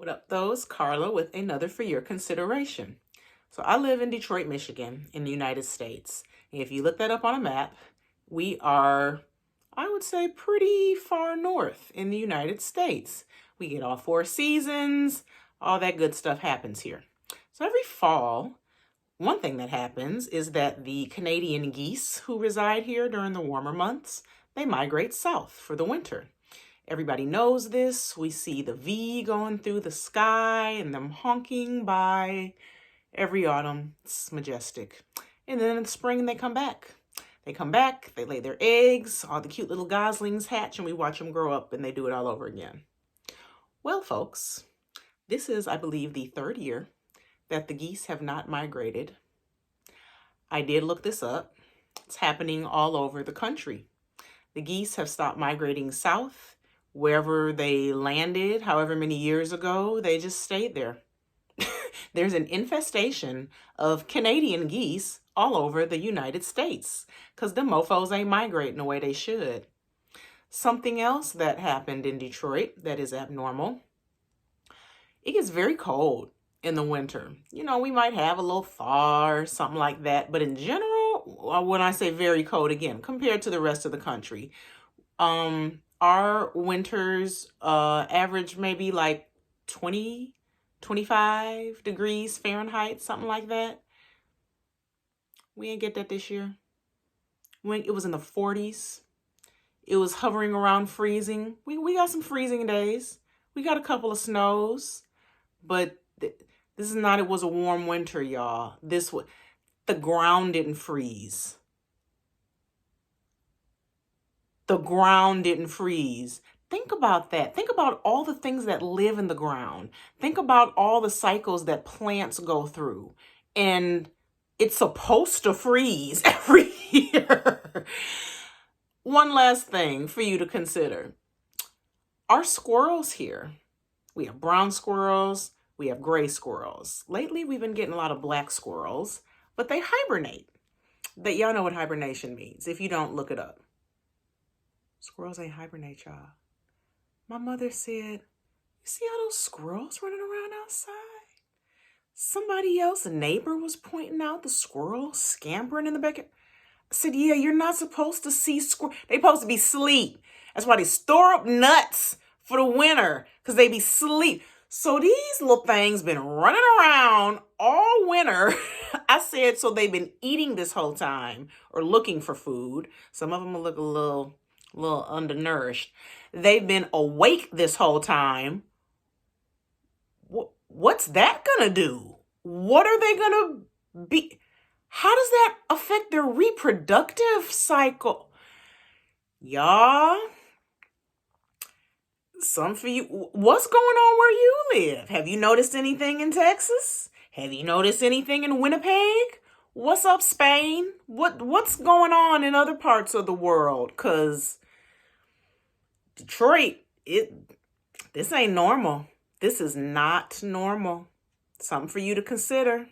What up, those? Carla with another for your consideration. So I live in Detroit, Michigan, in the United States. And if you look that up on a map, we are, I would say, pretty far north in the United States. We get all 4 seasons, all that good stuff happens here. So every fall, one thing that happens is that the Canadian geese who reside here during the warmer months, they migrate south for the winter. Everybody knows this. We see the V going through the sky and them honking by every autumn. It's majestic. And then in the spring, they come back. They come back, they lay their eggs, all the cute little goslings hatch, and we watch them grow up, and they do it all over again. Well, folks, this is, I believe, the 3rd year that the geese have not migrated. I did look this up. It's happening all over the country. The geese have stopped migrating south. Wherever they landed, however many years ago, they just stayed there. There's an infestation of Canadian geese all over the United States because them mofos ain't migrating the way they should. Something else that happened in Detroit that is abnormal, it gets very cold in the winter. You know, we might have a little thaw or something like that, but in general, when I say very cold, again, compared to the rest of the country, our winters average maybe like 20, 25 degrees Fahrenheit, something like that. We didn't get that this year. It was in the 40s. It was hovering around freezing. We got some freezing days. We got a couple of snows, but this is not, it was a warm winter, y'all. The ground didn't freeze. The ground didn't freeze. Think about that. Think about all the things that live in the ground. Think about all the cycles that plants go through. And it's supposed to freeze every year. One last thing for you to consider. Our squirrels here, we have brown squirrels, we have gray squirrels. Lately, we've been getting a lot of black squirrels, but they hibernate. Y'all know what hibernation means if you don't look it up. Squirrels ain't hibernate, y'all. My mother said, you see all those squirrels running around outside? Somebody else, a neighbor, was pointing out the squirrels scampering in the backyard. I said, yeah, you're not supposed to see squirrels. They're supposed to be asleep. That's why they store up nuts for the winter, because they be asleep. So these little things been running around all winter. I said, so they've been eating this whole time or looking for food. Some of them will look a little undernourished. They've been awake this whole time. What's that gonna do? What are they gonna be? How does that affect their reproductive cycle? Y'all, some for you. What's going on where you live? Have you noticed anything in Texas? Have you noticed anything in Winnipeg? What's up, Spain? What's going on in other parts of the world? Because Detroit, this ain't normal. This is not normal. Something for you to consider.